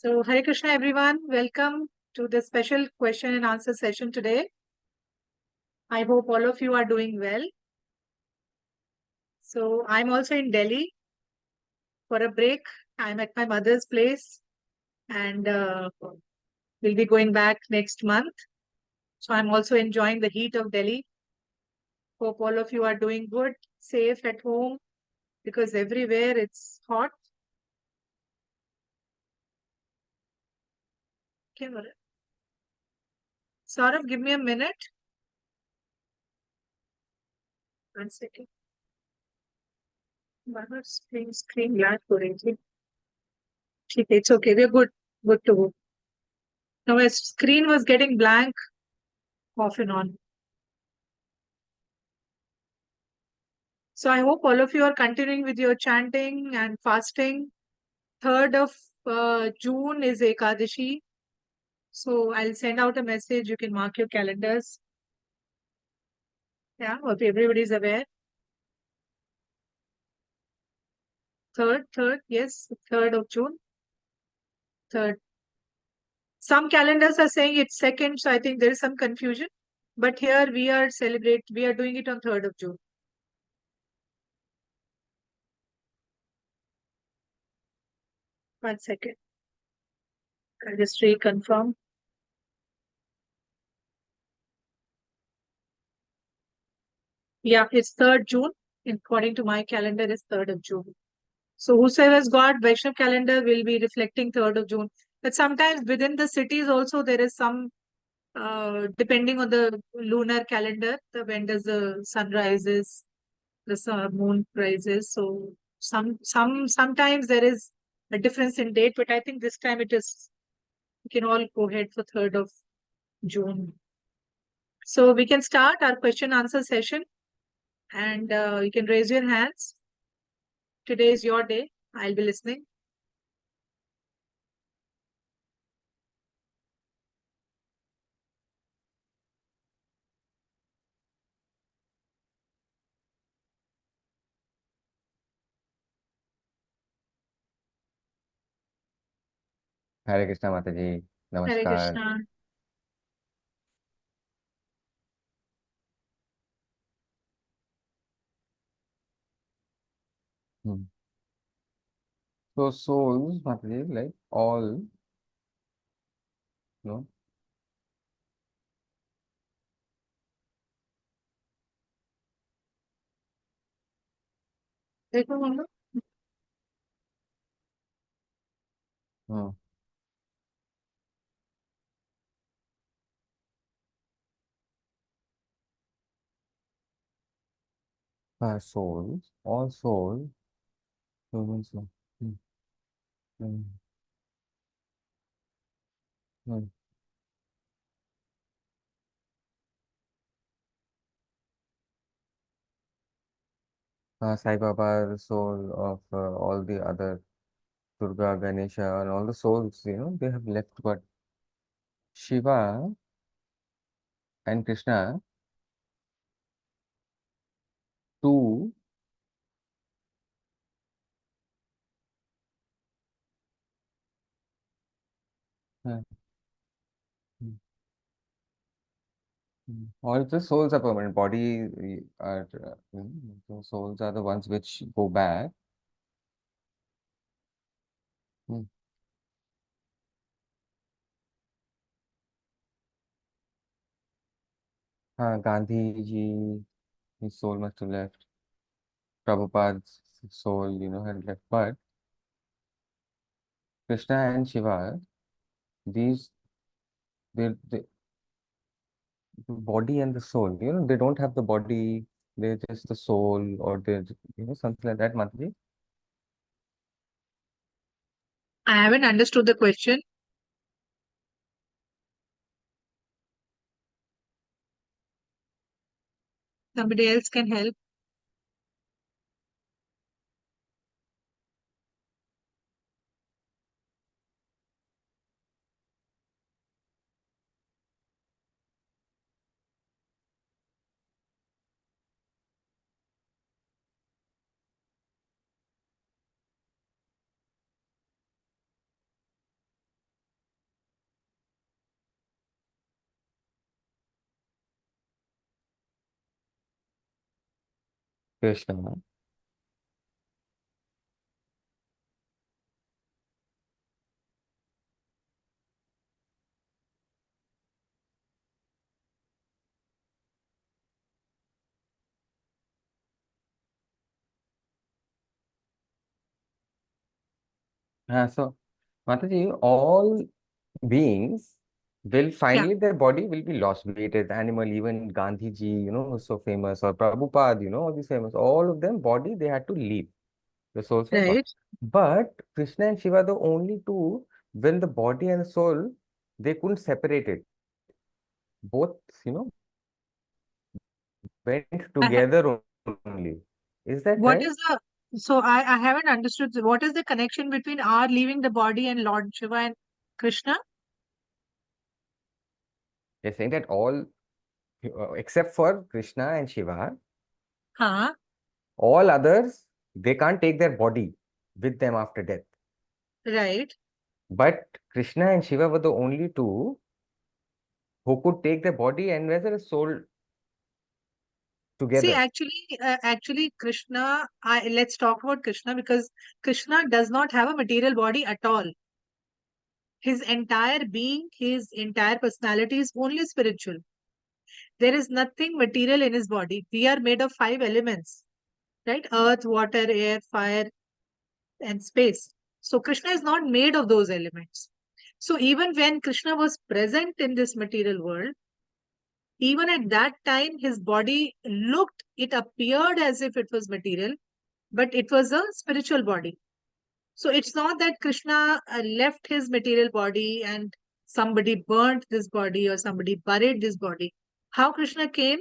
So, Hare Krishna, everyone. Welcome to the special question and answer session today. I hope all of you are doing well. So, I'm also in Delhi for a break. I'm at my mother's place and we'll be going back next month. So, I'm also enjoying the heat of Delhi. Hope all of you are doing good, safe at home because everywhere it's hot. Okay, Saurav, give me a minute. 1 second. बाहर screen black हो रही थी. ठीक है, it's okay. We're good to go. Now my screen was getting blank off and on. So I hope all of you are continuing with your chanting and fasting. 3rd of June is Ekadashi. So I'll send out a message. You can mark your calendars. Yeah, hope everybody's aware. Third, yes, 3rd of June. 3rd. Some calendars are saying it's 2nd, so I think there is some confusion. But here we are doing it on 3rd of June. 1 second. I'll just reconfirm. Yeah, it's 3rd June. According to my calendar, is 3rd of June. So whosoever has got Vaishnav calendar will be reflecting 3rd of June. But sometimes within the cities also there is some, depending on the lunar calendar, when does the sun rises, the moon rises. So sometimes there is a difference in date, but I think this time it is, we can all go ahead for 3rd of June. So we can start our question answer session and you can raise your hands. Today is your day. I'll be listening. हरे कृष्णा माता जी Hare नमस्कार। Krishna. Hmm. So souls, माता जी, like all, no, देखो मम्मा. hmm. Souls, all souls, humans, no. Hmm. Hmm. Hmm. Sai Baba, the soul of all the other Durga, Ganesha, and all the souls, they have left, but Shiva and Krishna, two, uh, hmm, all the souls are permanent. Body are, the souls are the ones which go back. Hmm. Gandhi ji, his soul must have left. Prabhupada's soul, had left. But Krishna and Shiva, these, they, the body and the soul, they don't have the body, they're just the soul, or they're, something like that, Mataji. I haven't understood the question. Somebody else can help. Krishna. So, Mataji, all beings will Yeah, finally their body will be lost, be it as animal, even Gandhi ji, who's so famous, or Prabhupada, all these famous, all of them body they had to leave. The souls were gone. right. But Krishna and Shiva, the only two, when the body and the soul, they couldn't separate it. Both, went I ha together only. Is that what right? is the so I haven't understood what is the connection between our leaving the body and Lord Shiva and Krishna? They're saying that all, except for Krishna and Shiva, Huh? all others, they can't take their body with them after death. Right. But Krishna and Shiva were the only two who could take their body and as well as soul See, together. actually, Krishna. Let's talk about Krishna because Krishna does not have a material body at all. His entire being, his entire personality is only spiritual. There is nothing material in his body. We are made of five elements, right? Earth, water, air, fire, and space. So Krishna is not made of those elements. So even when Krishna was present in this material world, even at that time, his body looked, it appeared as if it was material, but it was a spiritual body. So it's not that Krishna left his material body and somebody burnt this body or somebody buried this body. How Krishna came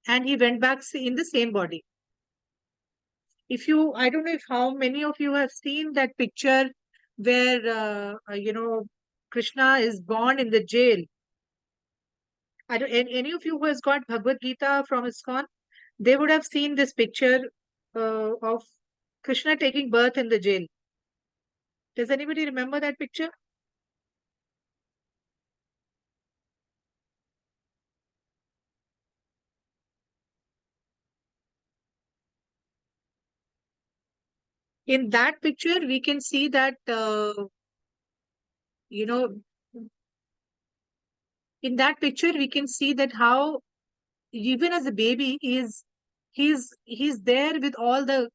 and he went back in the same body. If you, I don't know if how many of you have seen that picture where, Krishna is born in the jail. I don't, any of you who has got Bhagavad Gita from ISKCON, they would have seen this picture of Krishna taking birth in the jail. Does anybody remember that picture? In that picture, we can see that, you know, in that picture, we can see that how even as a baby, he's there with all the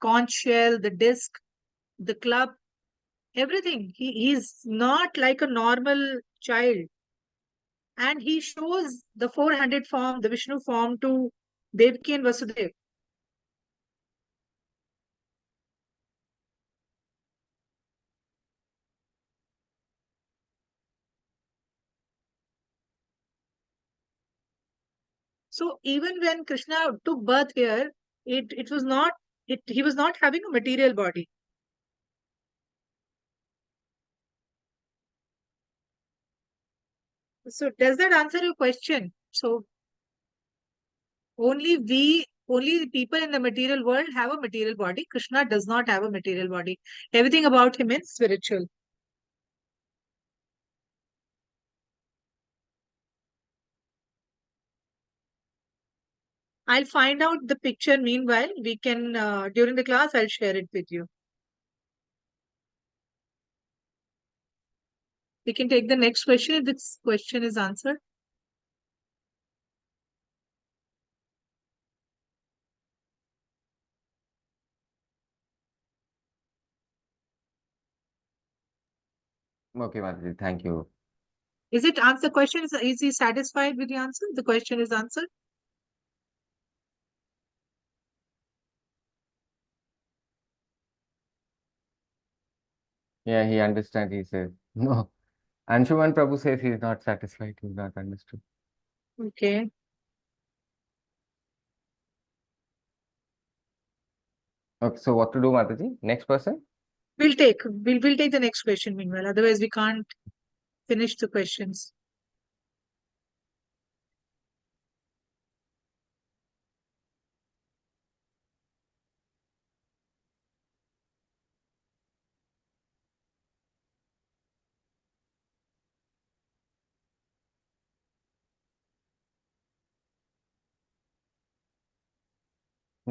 conch shell, the disc, the club, everything. He's not like a normal child. And he shows the 400 form, the Vishnu form to Devaki and Vasudev. So even when Krishna took birth here, it was not he was not having a material body. So does that answer your question? So only the people in the material world have a material body. Krishna does not have a material body. Everything about him is spiritual. I'll find out the picture. Meanwhile, we can during the class I'll share it with you. We can take the next question if this question is answered. Okay, Mataji, thank you. Is it answer question? Is he satisfied with the answer? The question is answered. Yeah, he understands, he says. No. Anshuman Prabhu says he's not satisfied, he's not understood. Okay. Okay, so what to do, Mataji? Next person? We'll take the next question meanwhile. Otherwise, we can't finish the questions.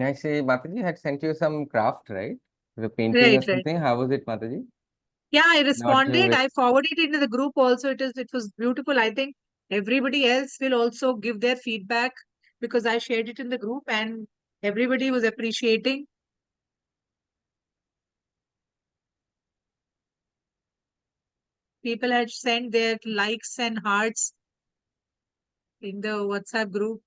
Actually, Mataji had sent you some craft, right? The painting or Right, right. something. How was it, Mataji? Yeah, I Not you. responded. I forwarded it into the group also. It was beautiful. I think everybody else will also give their feedback because I shared it in the group and everybody was appreciating. People had sent their likes and hearts in the WhatsApp group.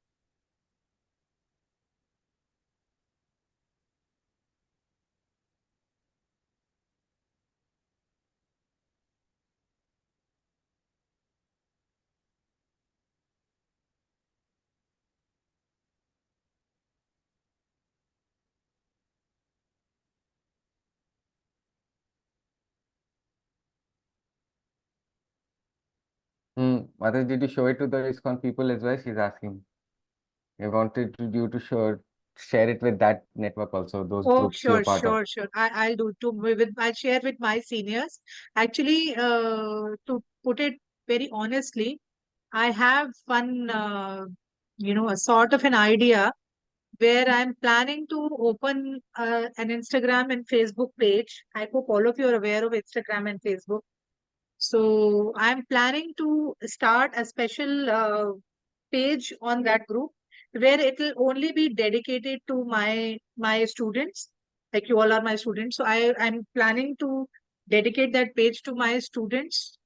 Mataji, did you show it to the ISKCON people as well? She's asking. I wanted you to share it with that network also, those Oh, groups you're sure, part of. sure, sure. I'll do too. I'll share with my seniors. Actually, to put it very honestly, I have a sort of an idea where I'm planning to open an Instagram and Facebook page. I hope all of you are aware of Instagram and Facebook. So I'm planning to start a special page on that group where it will only be dedicated to my students. Like you all are my students. So I'm planning to dedicate that page to my students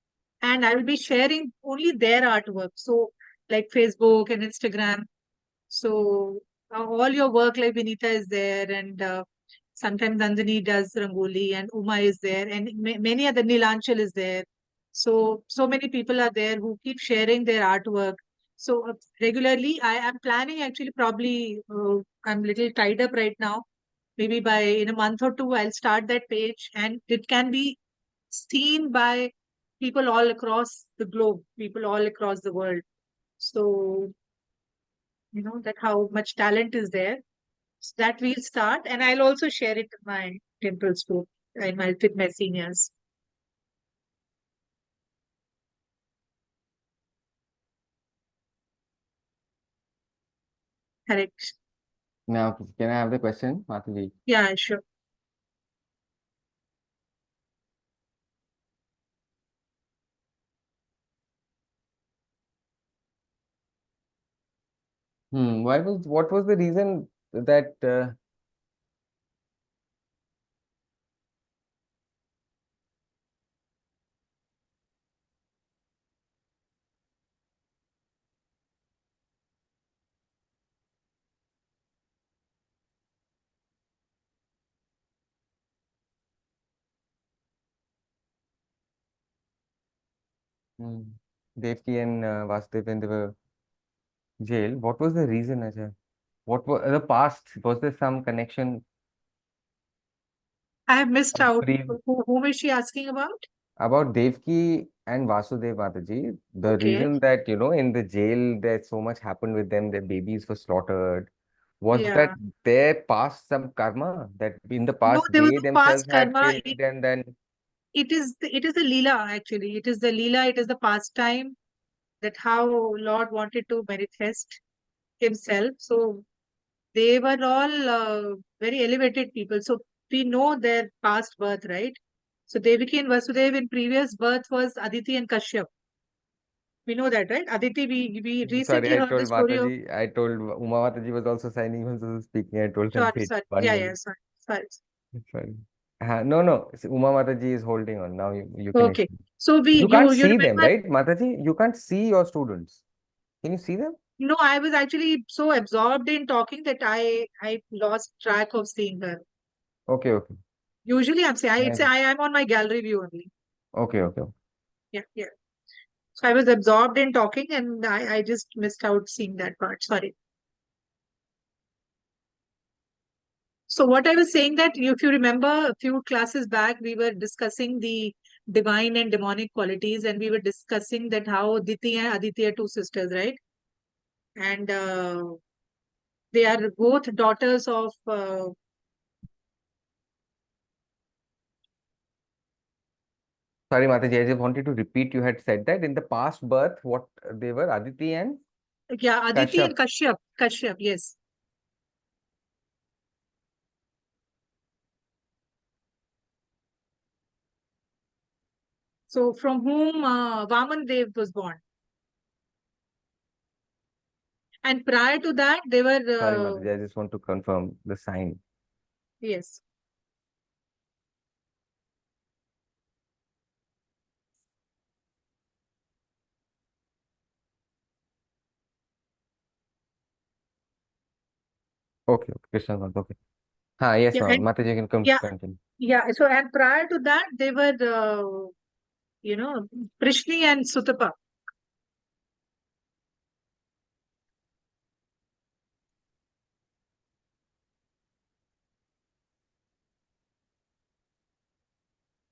and I will be sharing only their artwork. So like Facebook and Instagram. So all your work like Vinita is there and sometimes Nandini does Rangoli and Uma is there and many other Nilanchal is there. So many people are there who keep sharing their artwork. So regularly I am planning actually probably I'm little tied up right now. Maybe by in a month or two I'll start that page and it can be seen by people all across the globe, people all across the world. So that how much talent is there. So that we'll start and I'll also share it in my temples group and my with my seniors. Correct. Now, can I have the question, Mataji? Yeah, sure. What was the reason that hmm, Devki and Vasudev when they were jailed? What was the reason, Ajay? What was the past? Was there some connection? I have missed out. Pre Whom is she asking about? About Devki and Vasudev Mataji, the Okay. reason that, in the jail that so much happened with them, their babies were slaughtered, was that Yeah. their past some karma that in the No, past there was they no themselves past had karma. killed and then It is the Leela actually. It is the Leela, it is the pastime that how Lord wanted to manifest himself. So they were all very elevated people. So we know their past birth, right? So Devaki and Vasudev in previous birth was Aditi and Kashyap. We know that, right? Aditi, we sorry, recently heard the story of. I told Uma Mataji was also signing, was also speaking. I told them, Sorry, wait, sorry. one Yeah, minute. yeah, sorry, sorry. Sorry. No, no. Uma Mataji is holding on. Now you can Okay. explain. So You can't you see them, remember? right, Mataji? You can't see your students. Can you see them? No, I was actually so absorbed in talking that I lost track of seeing her. Okay, okay. Usually, it's Nice. I am on my gallery view only. Okay, okay. Yeah, yeah. So I was absorbed in talking, and I just missed out seeing that part. Sorry. So what I was saying that if you remember a few classes back, we were discussing the divine and demonic qualities, and we were discussing that how Diti and Aditi are two sisters, right? And they are both daughters of. Sorry, Mataji, I just wanted to repeat. You had said that in the past birth, what they were, Aditi and Yeah, Aditi and Kashyap. Kashyap. Kashyap, yes. So from whom Vaman Dev was born. And prior to that, they were, Sorry, Mataji, I just want to confirm the sign. yes. Okay, okay, Krishna Bhakt, okay. Yes, Yeah, ma'am. and Mataji, you can yeah, continue. yeah. So, and prior to that, they were, you know, Prishni and Sutapa.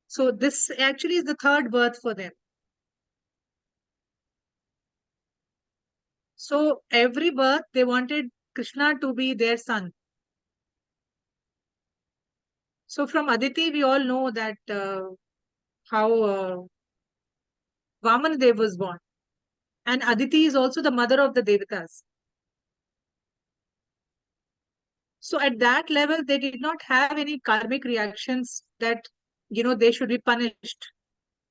So this actually is the third birth for them. So every birth, they wanted Krishna to be their son. So from Aditi, we all know that how Vaman Dev was born. And Aditi is also the mother of the Devatas. So at that level, they did not have any karmic reactions that, they should be punished.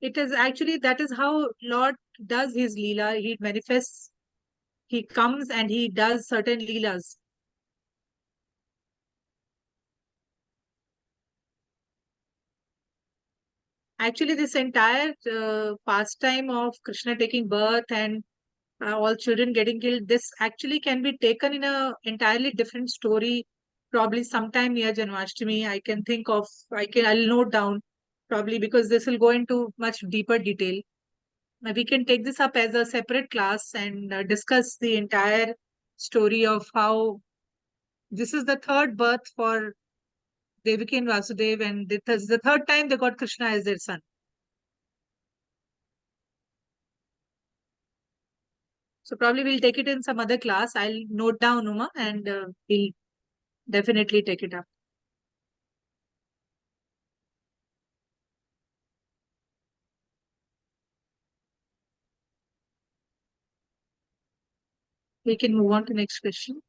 It is actually, that is how Lord does his Leela. He manifests, he comes and he does certain Leelas. Actually, this entire pastime of Krishna taking birth and all children getting killed, this actually can be taken in a entirely different story, probably sometime near Janmashtami. I'll note down, probably, because this will go into much deeper detail. We can take this up as a separate class and discuss the entire story of how this is the third birth for Devaki and Vasudev, and this is the third time they got Krishna as their son. So probably we'll take it in some other class. I'll note down, Uma, and we'll definitely take it up. We can move on to next question.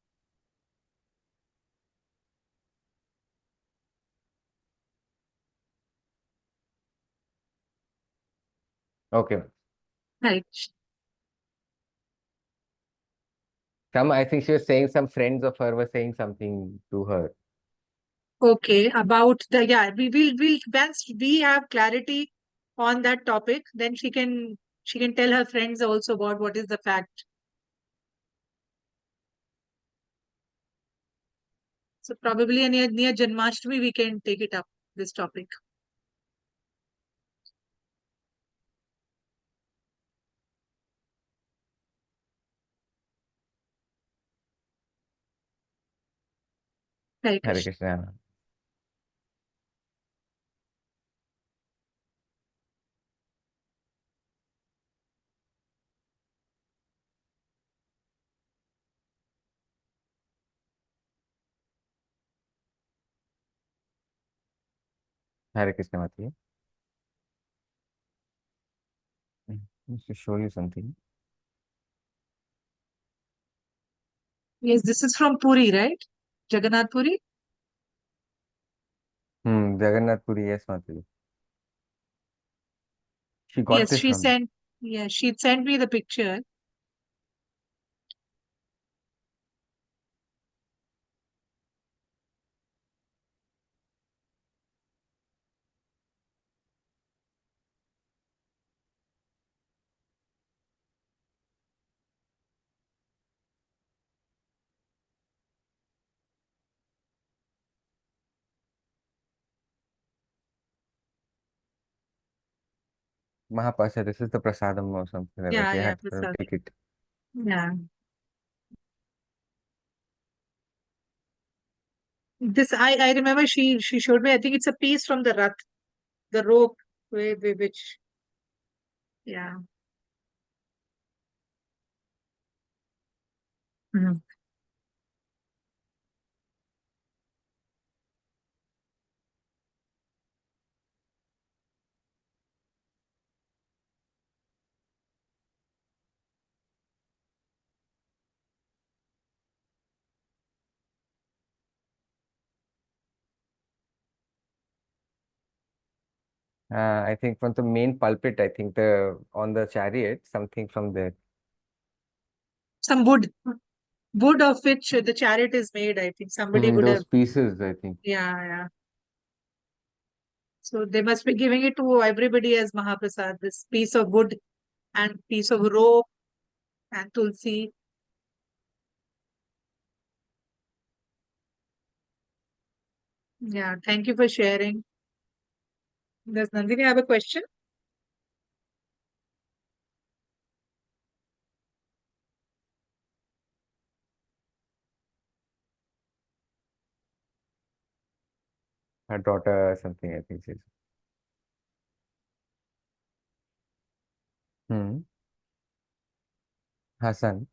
Okay. Right. I think she was saying some friends of her were saying something to her. Okay. About the, yeah, we'll once we have clarity on that topic, then she can tell her friends also about what is the fact. So probably near Janmashtami we can take it up, this topic. Hare Hare Krishna. Krishna. Hare Krishna, Mataji. Just to show you something. Yes, this is from Puri, right? Jagannath Puri. Jagannath Puri, yes, Mataji. She got Yes, this from. she sent me the picture. Mahapasha, this is the prasadam or something like that. Yeah, They yeah, had to Prasad. take it. Yeah. This I remember she showed me. I think it's a piece from the Rath, the rope which, yeah. Mhm. I think from the main pulpit, I think the on the chariot, something from there. Some wood of which the chariot is made, I think. Somebody would have, Those pieces, I think. yeah, yeah. So they must be giving it to everybody as Mahaprasad, this piece of wood and piece of rope and Tulsi. Yeah, thank you for sharing. Does Nandini have a question? Her daughter, or something, I think she's. Hmm. Her son's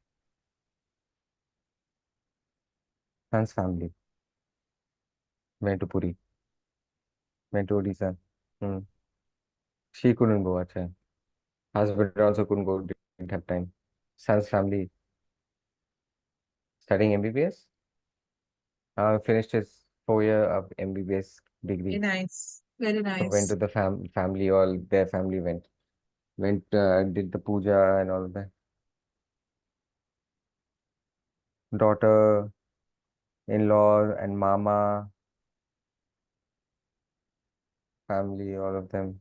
family went to Puri, went to Odisha. Hmm. She couldn't go, acha. Husband also couldn't go, didn't have time. Son's family studying MBBS. Finished his 4 year of MBBS Very degree. nice. Very So went nice. to the family, all their family went, did the puja and all of that. Daughter, in-law, and mama, family, all of them.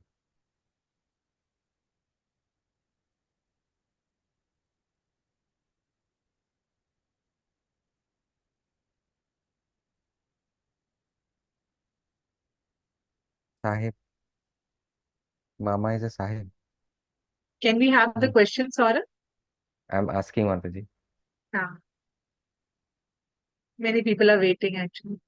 Sahib, mama is a sahib. Can we have the Hmm. question, Saurabh? I'm asking Mataji. Yeah. Many people are waiting actually.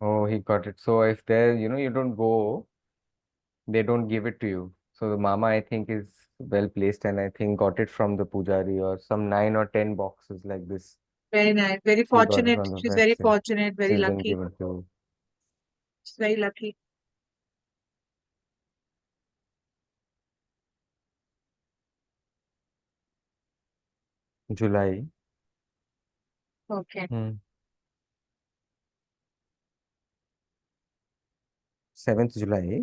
Oh, he got it. So if there, you don't go, they don't give it to you. So the mama, I think, is well placed, and I think got it from the pujari or some 9 or 10 boxes like this. Very nice. Very She got it fortunate. from the She's very website. fortunate. Very She's been lucky. given to She's very lucky. July. Okay. Hmm. 7th July.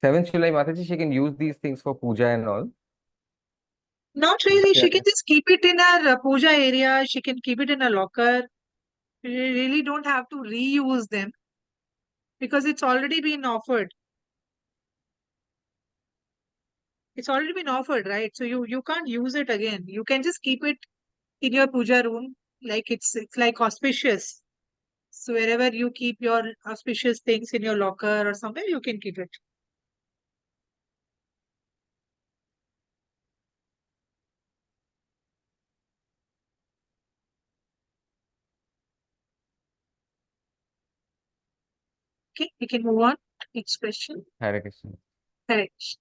7th July, Mataji, she can use these things for puja and all. Not really. She can Yeah. just keep it in her puja area. She can keep it in a locker. You really don't have to reuse them because it's already been offered. It's already been offered, right? So you can't use it again. You can just keep it in your puja room, like it's like auspicious. So wherever you keep your auspicious things in your locker or somewhere, you can keep it. Okay, we can move on. Next question. Hare Krishna. Correct.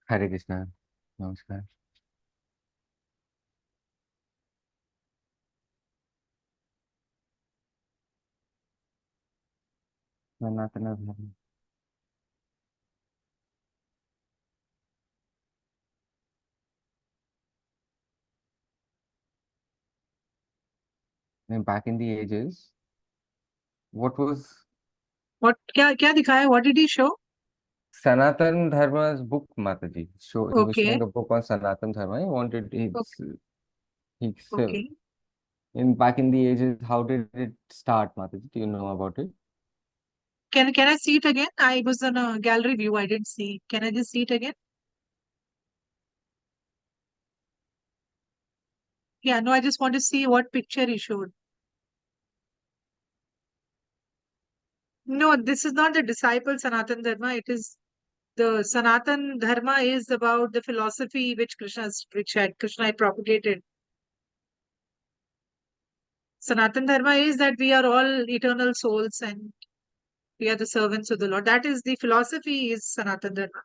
Hare Krishna. Namaskar. Sanatana Dharma. And back in the ages, what was What क्या दिखाया? What did he show? Sanatan Dharma's book, Mataji? So he was Okay. showing a book on Sanatan Dharma. He wanted Okay. he Okay. in back in the ages, how did it start, Mataji? Do you know about it? Can I see it again? I was on a gallery view. I didn't see. Can I just see it again? Yeah, no, I just want to see what picture he showed. No, this is not the disciple Sanatan Dharma. It is the Sanatan Dharma is about the philosophy which Krishna had propagated. Sanatan Dharma is that we are all eternal souls and we are the servants of the Lord. That is the philosophy is Sanatan Dharma.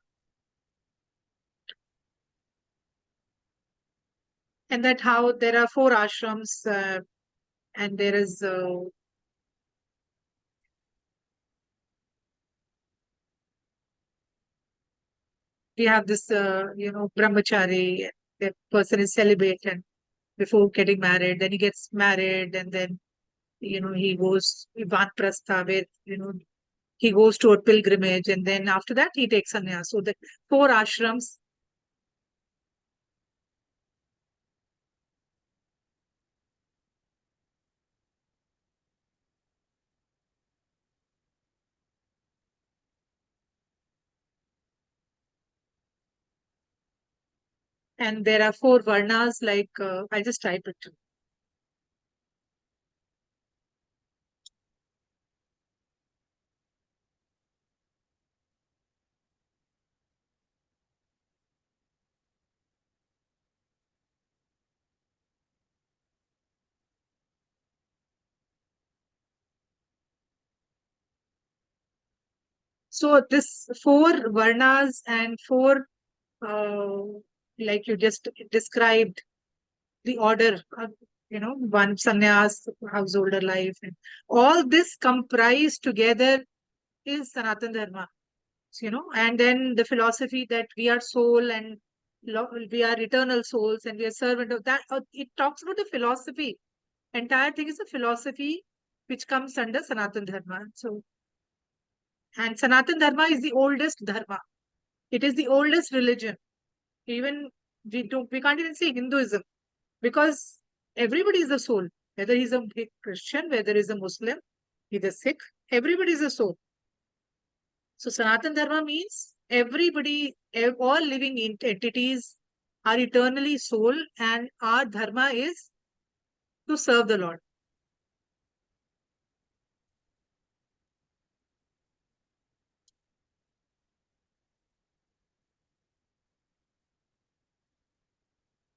And that how there are four ashrams and there is we have this brahmachari, the person is celibate and before getting married, then he gets married and then he goes vanprastha where he goes to a pilgrimage and then after that he takes sannyas. So the four ashrams. And there are four varnas, like I just type it. So this four varnas and four, uh, like you just described, the order, one sannyas, householder life, and all this comprised together is Sanatan Dharma. And then the philosophy that we are soul and we are eternal souls and we are servant of that. It talks about the philosophy. Entire thing is a philosophy which comes under Sanatan Dharma. So, and Sanatan Dharma is the oldest Dharma. It is the oldest religion. Even we can't even say Hinduism because everybody is a soul. Whether he's a Christian, whether he's a Muslim, he's a Sikh, everybody is a soul. So Sanatan Dharma means everybody, all living entities are eternally soul and our dharma is to serve the Lord.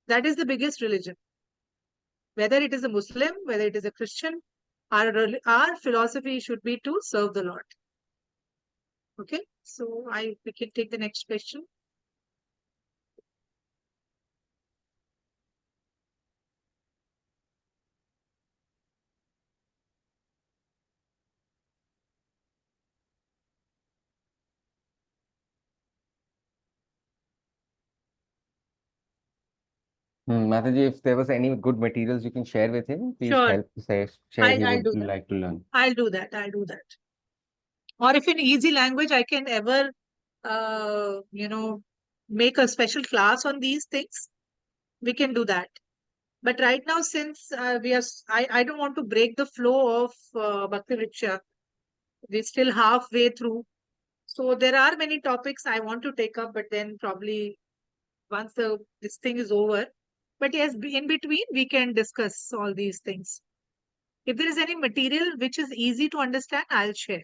That is the biggest religion. Whether it is a Muslim, whether it is a Christian, our philosophy should be to serve the Lord. Okay, so we can take the next question. Mataji, if there was any good materials you can share with him, please Sure, share. He I'll would do that. like to learn. I'll do that. I'll do that. Or if in easy language, I can ever, uh, you know, make a special class on these things, we can do that. But right now, since I don't want to break the flow of Bhakti Vriksha. We're still halfway through. So there are many topics I want to take up, but then probably once this thing is over. But yes, in between, we can discuss all these things. If there is any material which is easy to understand, I'll share.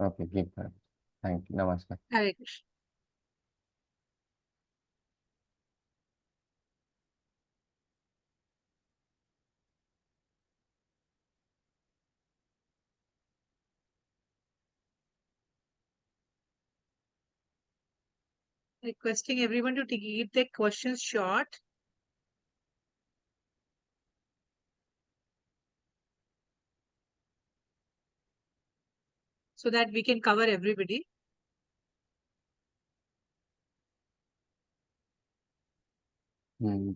Okay, give that. Thank you. Namaskar. Hare Krishna. Requesting everyone to keep their questions short so that we can cover everybody.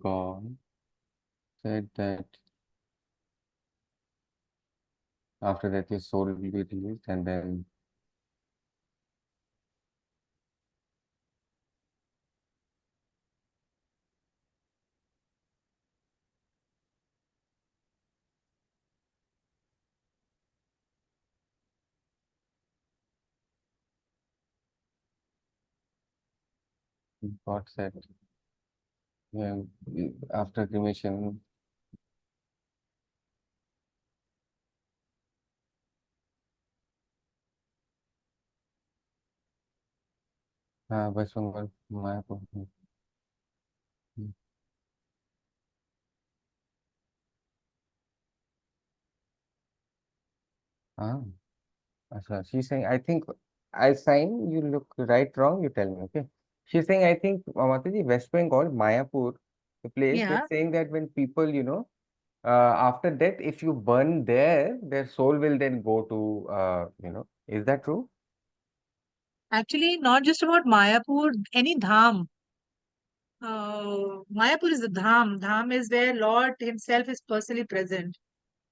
God said that after that your soul will be released and then God said, yeah, after cremation, West Bengal, Mayapur. Ah, so she's saying, I think I sign, you look right, wrong, you tell me, okay? She's saying, I think, Mataji, West Bengal, Mayapur, the place Yeah, that's saying that when people, after death, if you burn there, their soul will then go to, is that true? actually, not just about Mayapur, any dham. Mayapur is the dham. Dham is where Lord Himself is personally present.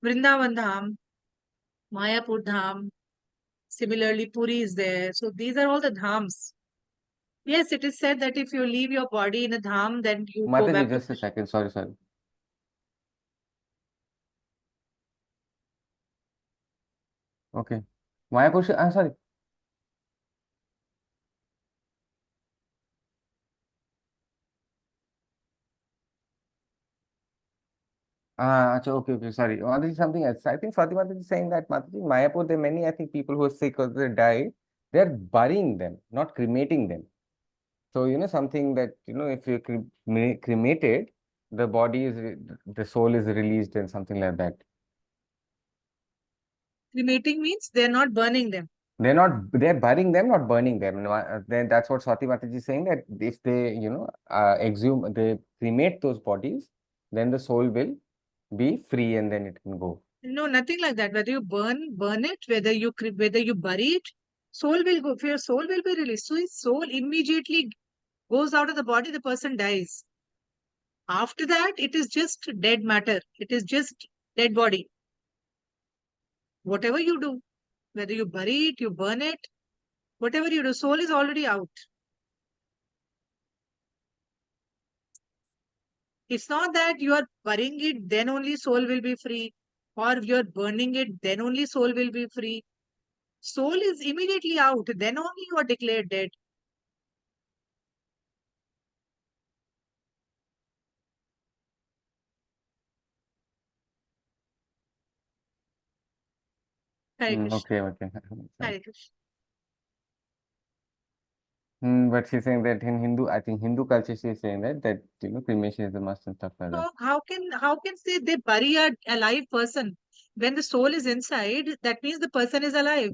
Vrindavan dham, Mayapur dham. Similarly, Puri is there. So these are all the dhams. Yes, it is said that if you leave your body in a dham, then you go Mataji, back to just a second, sorry, sorry. Okay. Mayapur, I'm sorry. Acha, okay, okay, sorry. Mataji, something else. I think Swati Mataji is saying that Mataji, in Mayapur, there are many, I think, people who are sick or they died. They're burying them, not cremating them. So, something that, if you cremated, the body is, the soul is released and something like that. cremating means they're not burning them. They're burying them, not burning them. Then that's what Swati Mataji is saying, that if they, exhume, they cremate those bodies, then the soul will be free and then it can go. No, nothing like that. Whether you burn it, whether you bury it, soul will go. Your soul will be released. So his soul immediately goes out of the body. The person dies. After that, it is just dead matter. It is just dead body. Whatever you do, whether you bury it, you burn it, whatever you do, soul is already out. It's not that you are burying it, then only soul will be free, or you're burning it, then only soul will be free. Soul is immediately out, then only you are declared dead. Hare Krishna. Okay, okay. Hare Krishna. But she's saying that in Hindu, I think Hindu culture, she's saying that cremation is a must and stuff like that. So how can say they bury a alive person when the soul is inside? That means the person is alive.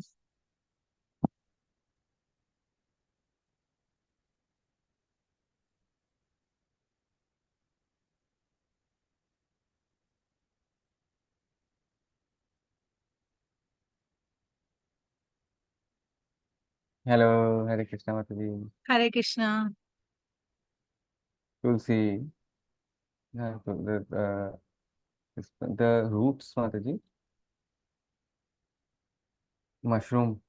Hello, Hare Krishna Mataji. Hare Krishna. Tulsi, so the roots, Mataji, mushroom.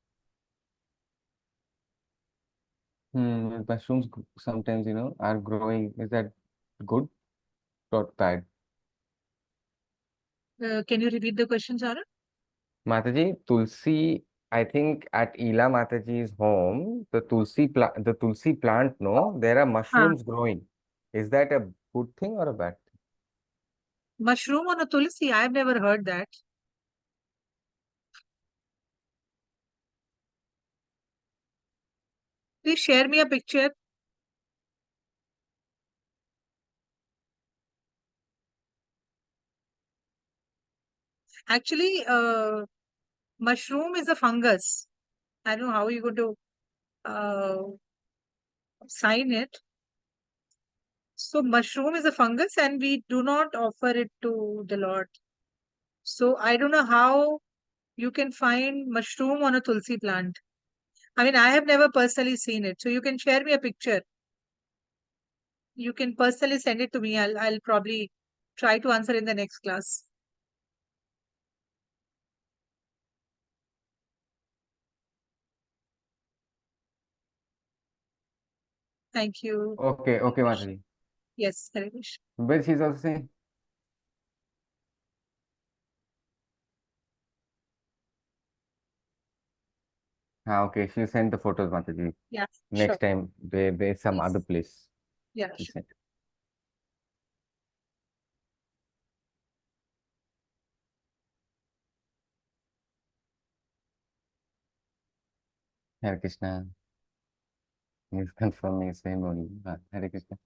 Mushrooms sometimes, are growing. Is that good or bad? Can you repeat the question, Sarah? Mataji, Tulsi, I think at Ila Mataji's home, the Tulsi plant, no, there are Ah, mushrooms growing. Is that a good thing or a bad thing? mushroom on a tulsi. I've never heard that. Please share me a picture. Actually, mushroom is a fungus. I don't know how you're going to uh, sign it. So mushroom is a fungus and we do not offer it to the Lord. So I don't know how you can find mushroom on a tulsi plant. I mean, I have never personally seen it. So you can share me a picture. You can personally send it to me. I'll probably try to answer in the next class. Thank you. Okay, okay, Mataji. Yes, Harish. But she's also saying, okay, she'll send the photos, Mataji. Yeah, Next sure. time, there's some Yes. other place. Yeah, She sure. said. Hare Krishna. He's confirming same only. Hare Krishna.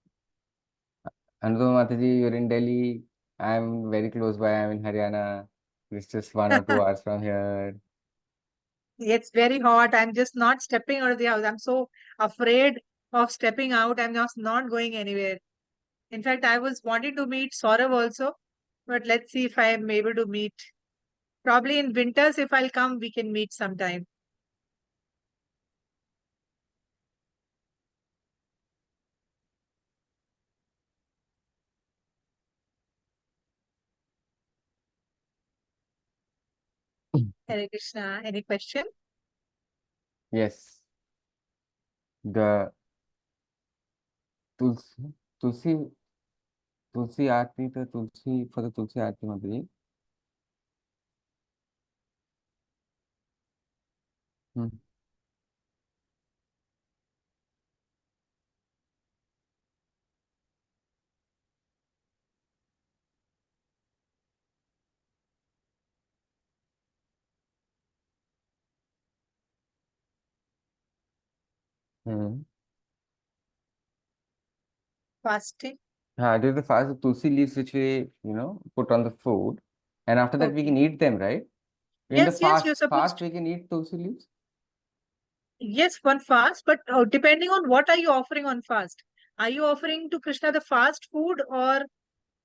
Anudama Mataji, you're in Delhi. I'm very close by. I'm in Haryana. It's just 1 or 2 hours from here. It's very hot. I'm just not stepping out of the house. I'm so afraid of stepping out. I'm just not going anywhere. In fact, I was wanting to meet Saurav also, but let's see if I am able to meet. Probably in winters, if I'll come, we can meet sometime. Hare Krishna. Any question? Yes. The Tulsi, Tulsi, Tulsi Aarti, the Tulsi for the Tulsi Aarti Mataji. Hmm. Hmm. Fasting. During the fast, the Tulsi leaves which we, put on the food, and after that we Okay. can eat them, right? In the Yes, yes, you're supposed fast to. we can eat Tulsi leaves. Yes, one fast, but depending on what are you offering on fast? Are you offering to Krishna the fast food or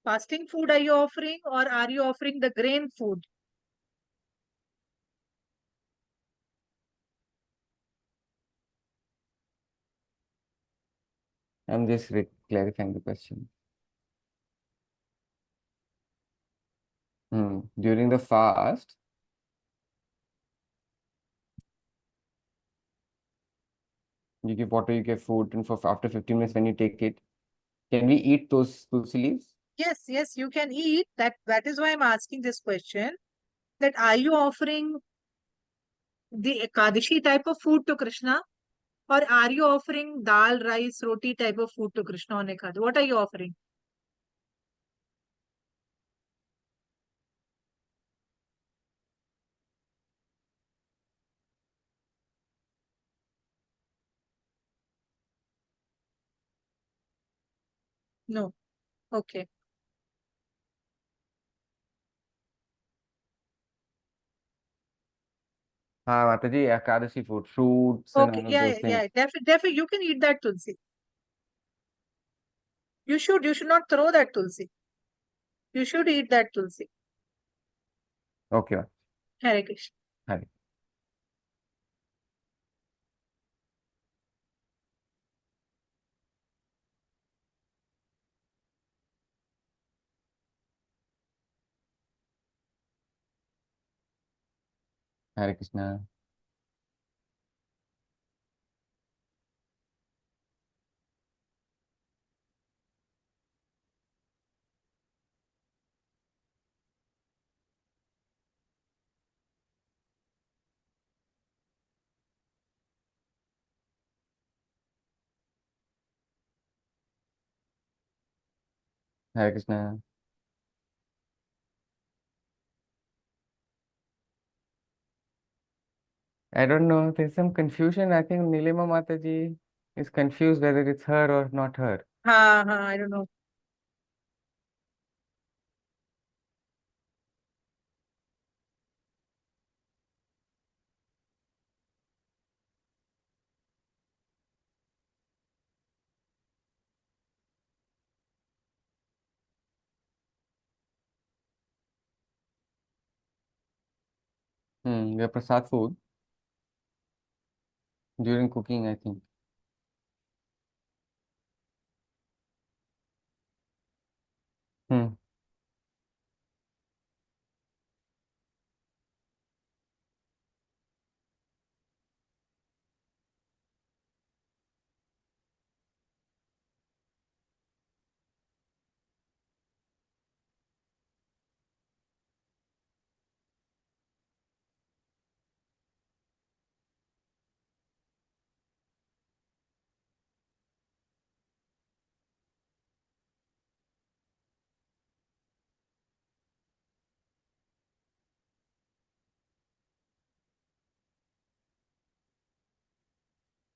fasting food are you offering or are you offering the grain food? I'm just clarifying the question. During the fast, you give water, you give food, and for after 15 minutes when you take it, can we eat those Tulsi leaves? Yes, yes, you can eat. That is why I'm asking this question. That are you offering the Ekadashi type of food to Krishna or are you offering dal, rice, roti type of food to Krishna on Ekadashi? What are you offering? No. Okay. Mataji, Ekadashi food, fruits and Okay. all of Yeah, those yeah, things. yeah. Definitely, you can eat that Tulsi. You should. You should not throw that Tulsi. You should eat that Tulsi. Okay. Hare Krishna. Hare, Hare Krishna. Hare Krishna. I don't know. There's some confusion. I think Nilima Mataji is confused whether it's her or not her. I don't know. Your prasad food during cooking, I think. Hmm.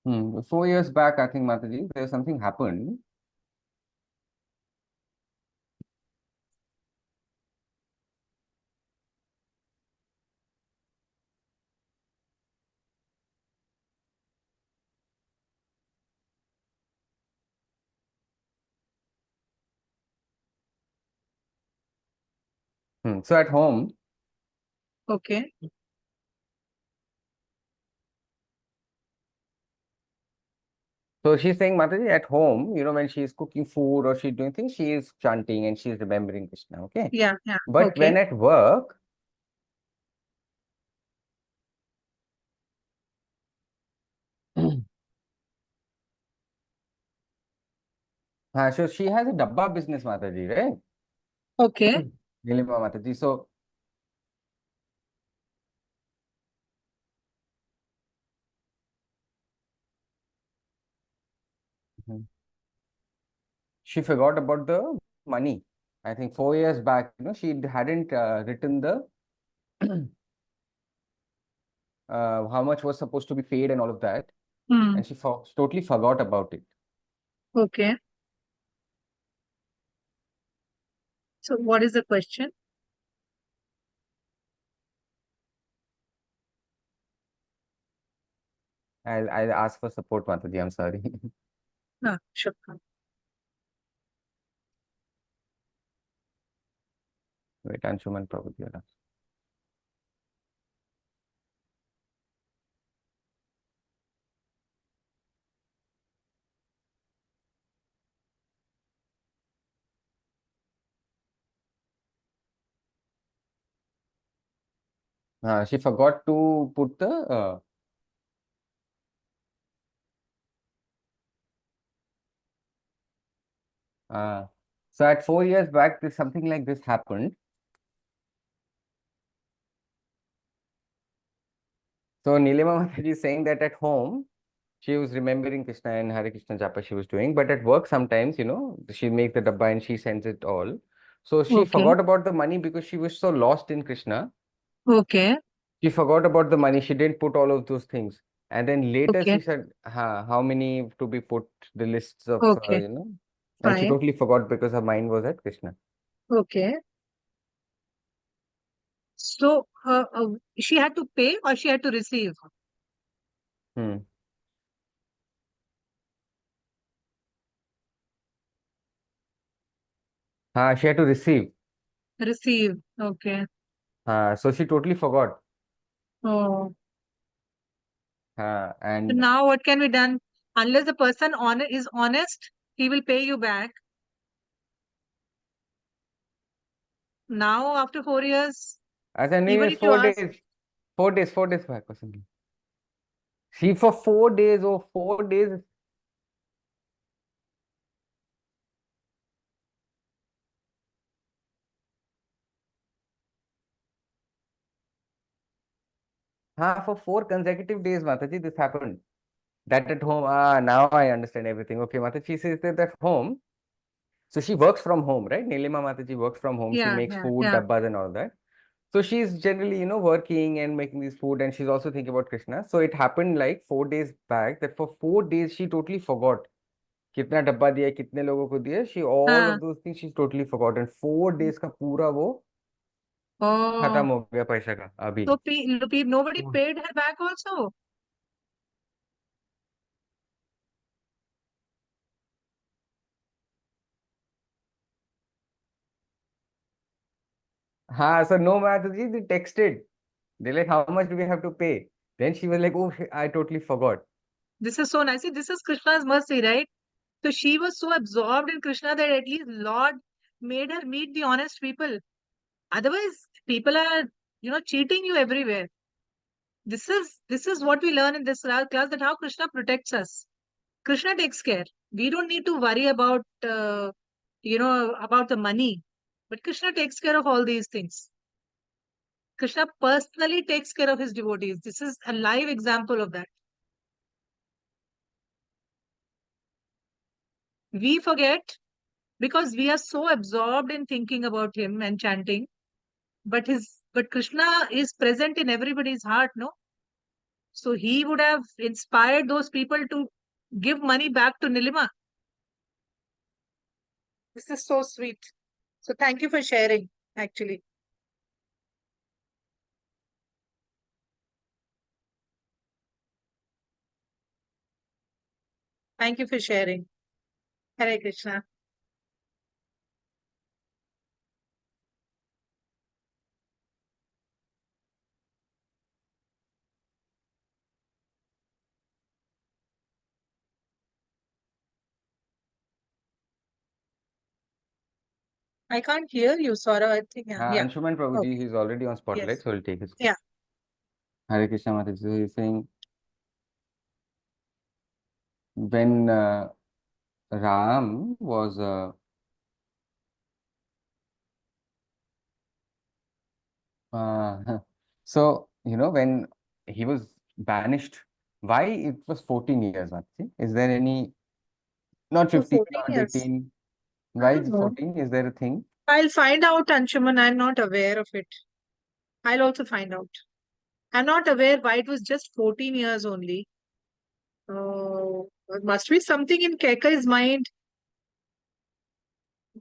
4 years back, I think, Mataji, there's something happened. So at home, Okay. so she's saying, Mataji, at home, when she's cooking food or she's doing things, she is chanting and she's remembering Krishna, okay? Yeah, yeah. But Okay. when at work, so she has a dabba business, Mataji, right? Okay. Nilima Mataji. So, Mhm. She forgot about the money. I think 4 years back, she hadn't written the how much was supposed to be paid and all of that, Hmm. and she totally forgot about it. Okay. So what is the question? I'll ask for support, Mataji. I'm sorry. Sure. Wait, Anshuman probably. She forgot to put the uh, so at 4 years back, something like this happened. So Nilima Mataji is saying that at home, she was remembering Krishna and Hare Krishna Japa she was doing, but at work sometimes, she makes the dabba and she sends it all. So she Okay. forgot about the money because she was so lost in Krishna. Okay. She forgot about the money. She didn't put all of those things. And then later Okay. she said, how many to be put, the lists of, Okay. and she Fine. totally forgot because her mind was at Krishna. Okay. So she had to pay or she had to receive? Hmm. She had to receive. Receive. Okay. So she totally forgot. Oh. So And now what can be done? Unless the person is honest, he will pay you back. Now, after 4 years, as I knew, even it's if you four ask, days, 4 days, 4 days back or something. See, for 4 days or 4 days, for 4 consecutive days, Mataji, this happened. That at home, now I understand everything. Okay, Mataji says that at home, so she works from home, right? Nilima Mataji works from home. She yeah, makes yeah, food, yeah. dabbas and all that. So she's generally, working and making this food, and she's also thinking about Krishna. So it happened like 4 days back that for 4 days she totally forgot. कितना डब्बा दिया कितने लोगों को दिया she all हाँ. of those things she's totally forgotten 4 days का पूरा वो खत्म Oh, हो गया पैसा का अभी so nobody हम्म। paid her back also. हाँ so no Mataji they texted they like how much do we have to pay then she was like oh I totally forgot. This is so nice. See, this is Krishna's mercy, right? So she was so absorbed in Krishna that at least Lord made her meet the honest people. Otherwise, people are, cheating you everywhere. This is what we learn in this class, that how Krishna protects us. Krishna takes care. We don't need to worry about the money, but Krishna takes care of all these things. Krishna personally takes care of his devotees. This is a live example of that. We forget because we are so absorbed in thinking about him and chanting, but Krishna is present in everybody's heart, no? So he would have inspired those people to give money back to Nilima. This is so sweet. So thank you for sharing, actually. Thank you for sharing. Hare Krishna. I can't hear you, Sora. I think, yeah. Anshuman Prabhuji, Okay. he's already on spotlight, Yes. so he'll take his. Yeah. Hare Krishna Mataji. So he's saying when Ram was so when he was banished, why it was 14 years, Mataji? Is there any, not So 15, 14 not years. 18? I Why is don't it know. 14? Is there a thing? I'll find out, Anshuman. I'm not aware of it. I'll also find out. I'm not aware why it was just 14 years only. There must be something in Kekai's mind.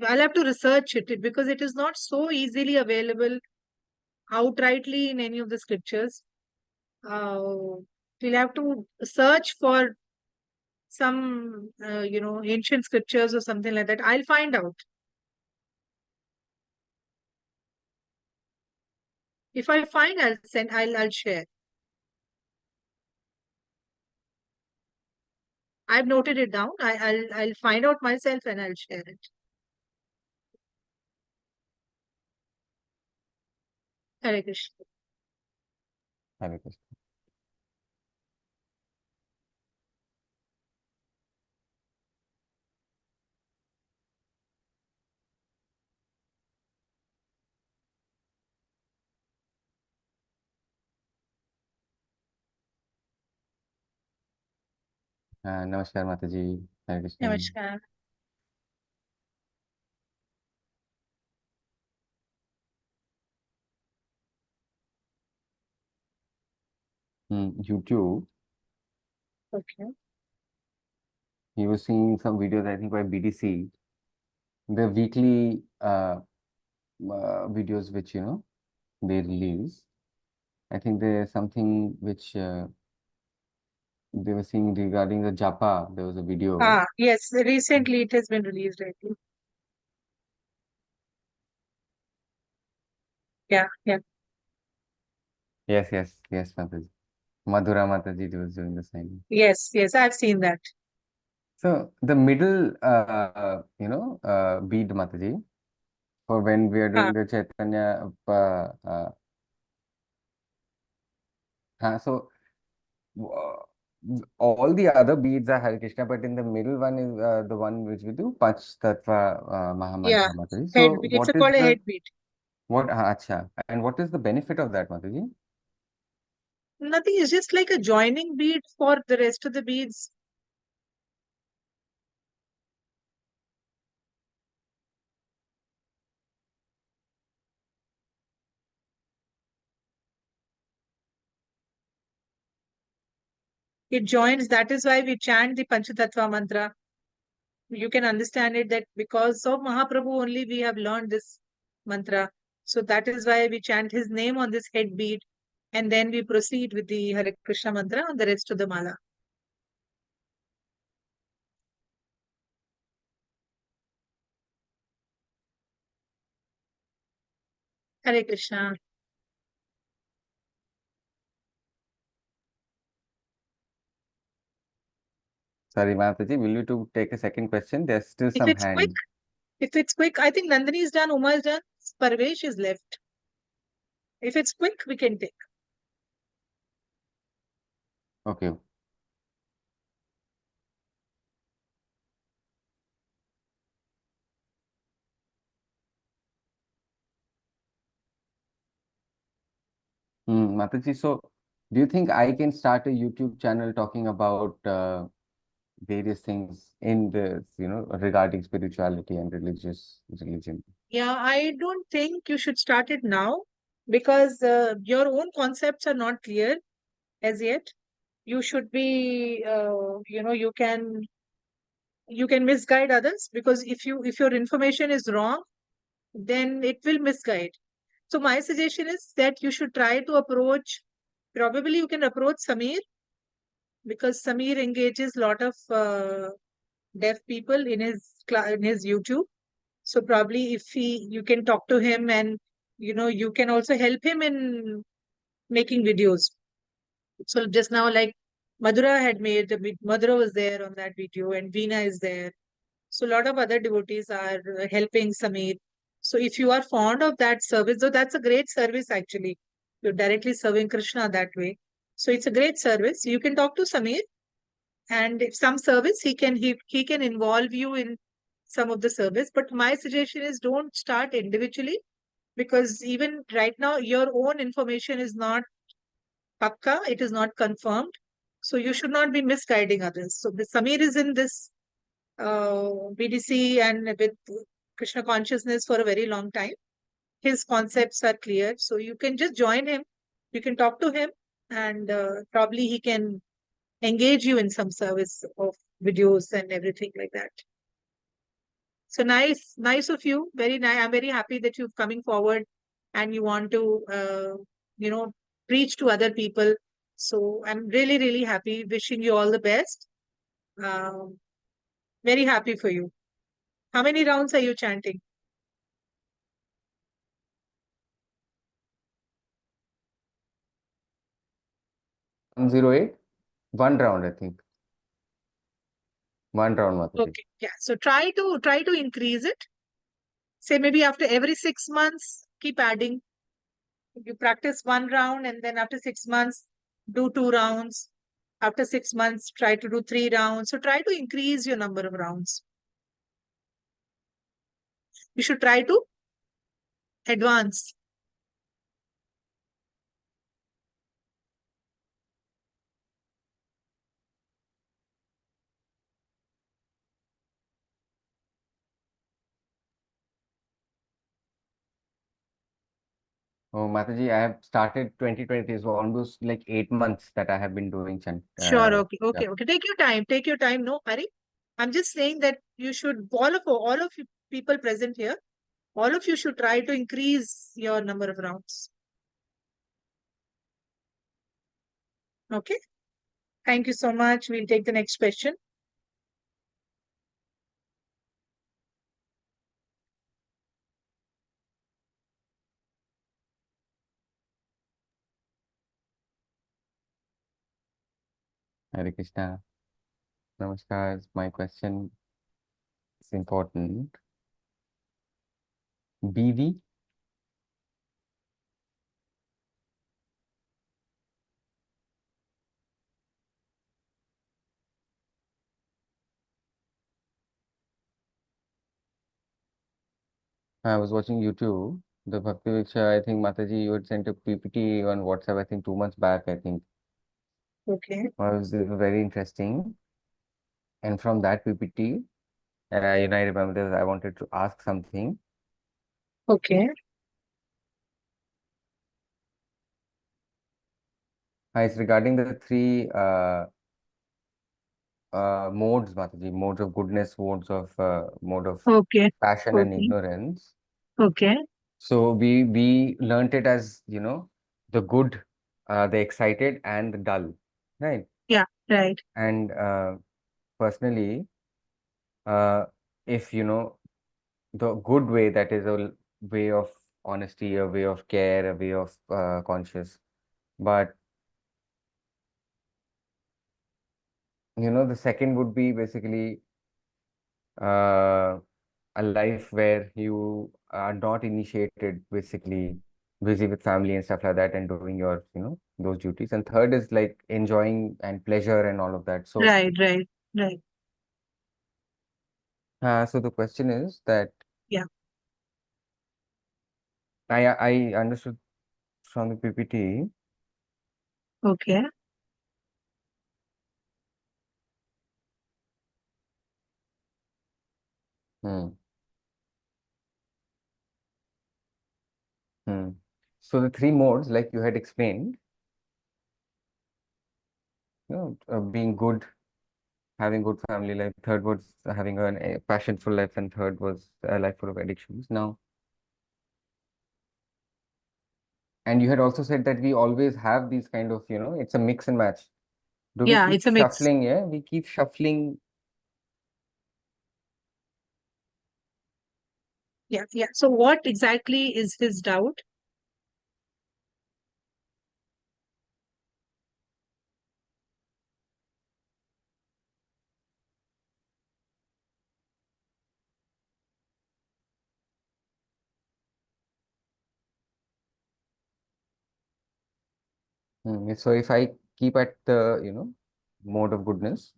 I'll have to research it because it is not so easily available outrightly in any of the scriptures. We'll have to search for some, ancient scriptures or something like that. I'll find out. If I find, I'll send. I'll share. I've noted it down. I'll find out myself and I'll share it. Hare Krishna. Hare Krishna. Namaskar Mataji. Hare Krishna. Namaskar. YouTube, Okay. he was seeing some videos, I think, by BDC, the weekly videos which they release. I think there's something which they were seeing regarding the japa. There was a video. Yes. Recently it has been released, I think. Yeah. Yeah. Yes, yes, yes, Mataji. Madhura Mataji was doing the same. Yes. Yes. I've seen that. So the middle, bead, Mataji, for when we are Ah, doing the Chaitanya, so uh, all the other beads are Hare Krishna, but in the middle one is the one which we do Panch Tattva yeah. Mahamantra, Mataji. Head. So It's what is called a the headbeat. acha, and what is the benefit of that, Mataji? Nothing. It's just like a joining bead for the rest of the beads. It joins. That is why we chant the Panchatattva mantra. You can understand it that because of Mahaprabhu only we have learned this mantra. So that is why we chant his name on this head bead and then we proceed with the Hare Krishna mantra on the rest of the mala. Hare Krishna. Sorry, Mataji, will you to take a second question? There's still If some it's quick, hand. I think Nandini is done, Uma is done, Parvesh is left. If it's quick, we can take. Okay. Mataji, so do you think I can start a YouTube channel talking about various things in this, regarding spirituality and religion? Yeah, I don't think you should start it now because your own concepts are not clear as yet. you should be, you can misguide others, because if your information is wrong, then it will misguide. So my suggestion is that you should try to approach, probably you can approach Samir, because Samir engages a lot of deaf people in in his YouTube. So probably if you can talk to him, and you can also help him in making videos. So just now, like Madhura had made, Madhura was there on that video, and Veena is there. So a lot of other devotees are helping Samir. So if you are fond of that service, though that's a great service actually, you're directly serving Krishna that way. So it's a great service. You can talk to Samir, and if some service he can involve you in some of the service. But my suggestion is, don't start individually, because even right now your own information is not pakka, it is not confirmed. So you should not be misguiding others. So the Samir is in this BDC and with Krishna consciousness for a very long time. His concepts are clear. So you can just join him. You can talk to him, and probably he can engage you in some service of videos and everything like that. So nice, nice of you. Very nice. I'm very happy that you're coming forward and you want to, you know, preach to other people. So I'm really, really happy. Wishing you all the best. Um, very happy for you. How many rounds are you chanting? 108, one round, I think. One round, Mataji. Okay, yeah. So try to increase it. Say maybe after every 6 months, keep adding. You practice one round, and then after 6 months, do 2 rounds. After 6 months, try to do 3 rounds. So try to increase your number of rounds. You should try to advance. Oh, Mataji, I have started 2020, so almost like 8 months that I have been doing chant. Sure. Okay. Yeah. Okay. Okay. Take your time. Take your time. No hurry. I'm just saying that you should, all of you people present here, all of you should try to increase your number of rounds. Okay. Thank you so much. We'll take the next question. Hare Krishna. Namaskar. My question is important. BV. I was watching YouTube. The Bhakti Viksha, I think Mataji, you had sent a PPT on WhatsApp, I think 2 months back, I think. Okay. Was very interesting. And from that PPT, I remember that I wanted to ask something. Okay. It's regarding the three modes, Mataji, modes of goodness, mode of Okay. passion and Okay. ignorance. Okay. So we learnt it as, the good, the excited and the dull, right? Yeah. Right. And personally, uh, if the good way, that is a way of honesty, a way of care, a way of conscious. But the second would be basically uh, a life where you are not initiated, basically busy with family and stuff like that, and doing your, those duties. And third is like enjoying and pleasure and all of that. So, Right. Right. Right. so the question is that Yeah. I understood from the PPT. Okay. Hmm, hmm. So the three modes, like you had explained, being good, having good family life. Third was having a passionful life, and third was a life full of addictions. Now, and you had also said that we always have these kind of, it's a mix and match. Do we Yeah, keep it's a mix. shuffling? Yeah, we keep shuffling. Yeah, yeah. So what exactly is his doubt? So if I keep at the, mode of goodness,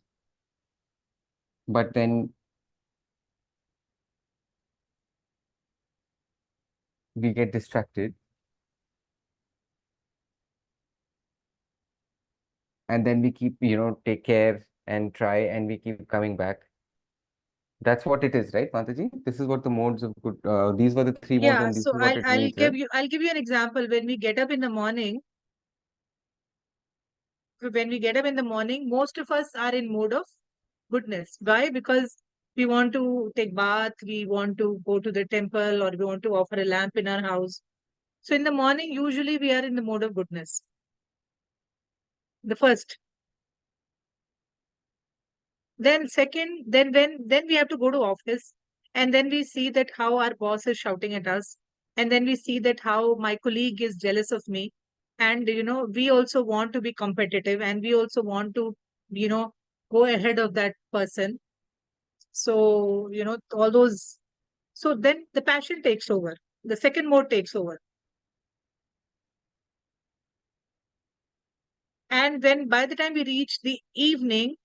but then we get distracted, and then we keep, take care and try, and we keep coming back. That's what it is, right, Mataji? This is what the modes of good, these were the three modes, Yeah, and this so is what it means, right? I'll give you an example. When we get up in the morning, most of us are in mode of goodness. Why? Because we want to take bath, we want to go to the temple, or we want to offer a lamp in our house. So in the morning, usually we are in the mode of goodness. The first. Then second, then we have to go to office, and then we see that how our boss is shouting at us, and then we see that how my colleague is jealous of me, and we also want to be competitive, and we also want to you know go ahead of that person. So all those. So then the passion takes over. The second mode takes over, and when by the time we reach the evening,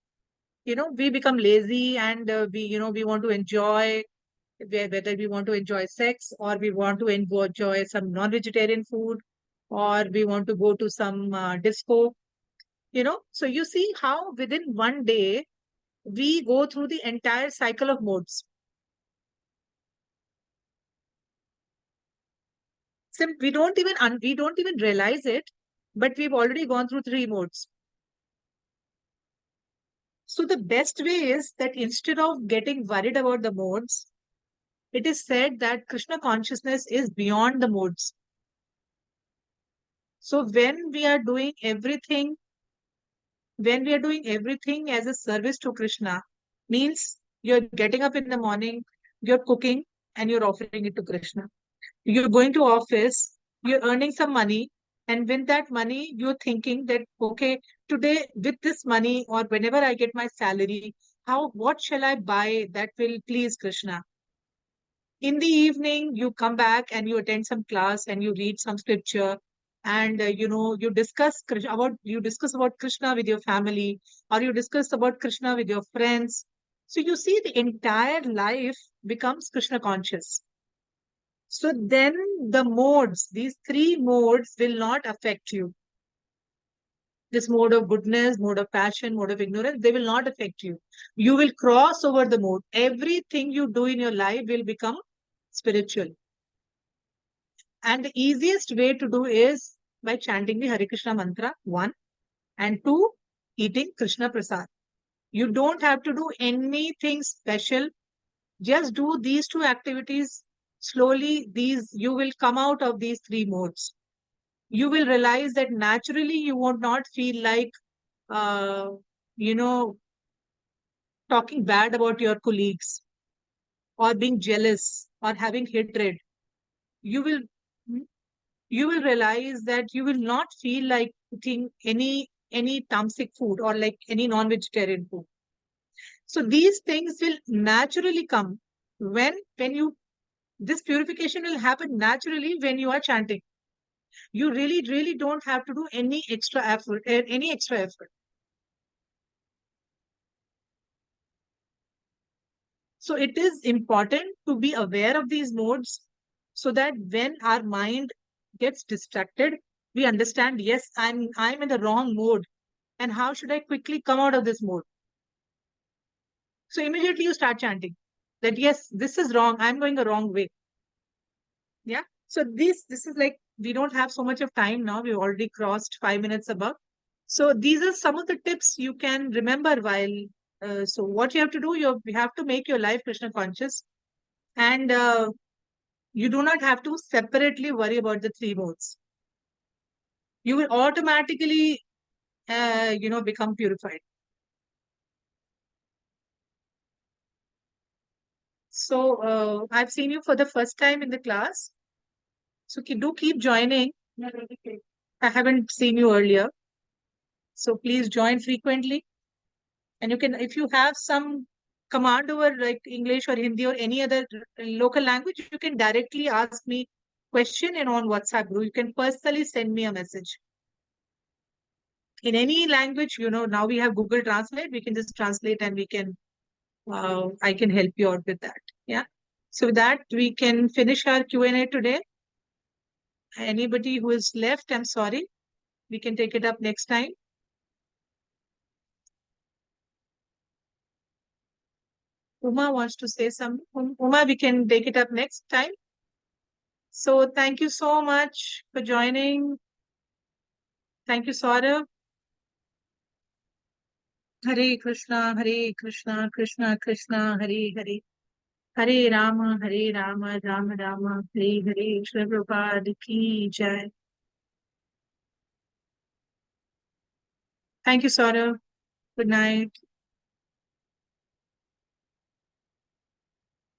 we become lazy, and we want to enjoy, whether we want to enjoy sex, or we want to enjoy some non-vegetarian food, or we want to go to some disco. So you see how within one day we go through the entire cycle of modes. We don't even realize it, but we've already gone through three modes. So the best way is that instead of getting worried about the modes, it is said that Krishna consciousness is beyond the modes. So when we are doing everything as a service to Krishna, means you're getting up in the morning, you're cooking, and you're offering it to Krishna. You're going to office, you're earning some money, and with that money, you're thinking that, okay, today with this money, or whenever I get my salary, what shall I buy that will please Krishna? In the evening, you come back and you attend some class and you read some scripture, and you discuss about Krishna with your family, or you discuss about Krishna with your friends. So you see the entire life becomes Krishna conscious. So then these three modes will not affect you. This mode of goodness, mode of passion, mode of ignorance, they will not affect you. You will cross over the mode. Everything you do in your life will become spiritual. And the easiest way to do is by chanting the Hare Krishna mantra, one, and two, eating Krishna Prasad. You don't have to do anything special. Just do these two activities slowly. You will come out of these three modes. You will realize that naturally you would not feel like, uh, you know, talking bad about your colleagues, or being jealous, or having hatred. You will you will realize that you will not feel like cooking any tamasic food, or like any non-vegetarian food. So these things will naturally come when you this purification will happen naturally when you are chanting. You really don't have to do any extra effort. So it is important to be aware of these modes, so that when our mind gets distracted, we understand, yes, I'm in the wrong mode, and how should I quickly come out of this mode? So immediately you start chanting that, yes, this is wrong. I'm going the wrong way. Yeah. So this is like, we don't have so much of time now. We've already crossed 5 minutes above. So these are some of the tips you can remember while. So what you have to do, you have to make your life Krishna conscious, and you do not have to separately worry about the three modes. You will automatically, become purified. So I've seen you for the first time in the class. So do keep joining. I haven't seen you earlier. So please join frequently. And you can, if you have some command over like English or Hindi or any other local language, you can directly ask me question and on WhatsApp group. You can personally send me a message. In any language, now we have Google Translate. We can just translate and I can help you out with that. Yeah. So with that, we can finish our Q&A today. Anybody who is left, I'm sorry. We can take it up next time. Uma wants to say something. Uma, we can take it up next time. So thank you so much for joining. Thank you, Saurav. Hare Krishna, Krishna Krishna, Hare Hare. Hare Rama, Rama Rama, Hare Hare. Shri Prabhupada ki jai. Thank you, Saurav. Good night.